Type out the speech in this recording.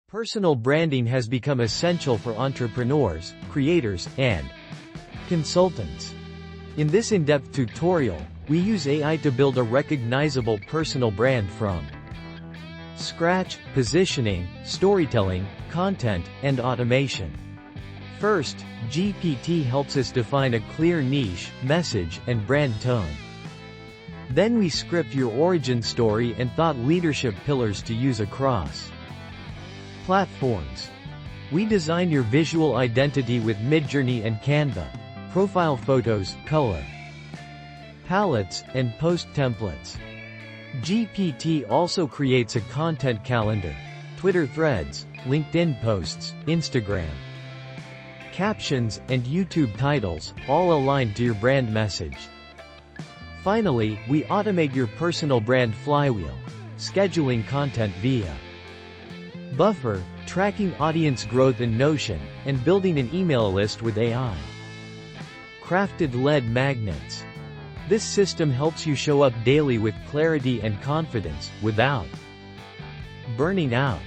Personal branding has become essential for entrepreneurs, creators, and consultants. In this in-depth tutorial, we use AI to build a recognizable personal brand from scratch: positioning, storytelling, content, and automation. First, GPT helps us define a clear niche, message, and brand tone. Then we script your origin story and thought leadership pillars to use across platforms. We design your visual identity with Midjourney and Canva, profile photos, color palettes, and post templates. GPT also creates a content calendar, Twitter threads, LinkedIn posts, Instagram captions, and YouTube titles, all aligned to your brand message. Finally, we automate your personal brand flywheel, scheduling content via Buffer, tracking audience growth in Notion, and building an email list with AI. Crafted lead magnets. This system helps you show up daily with clarity and confidence, without burning out.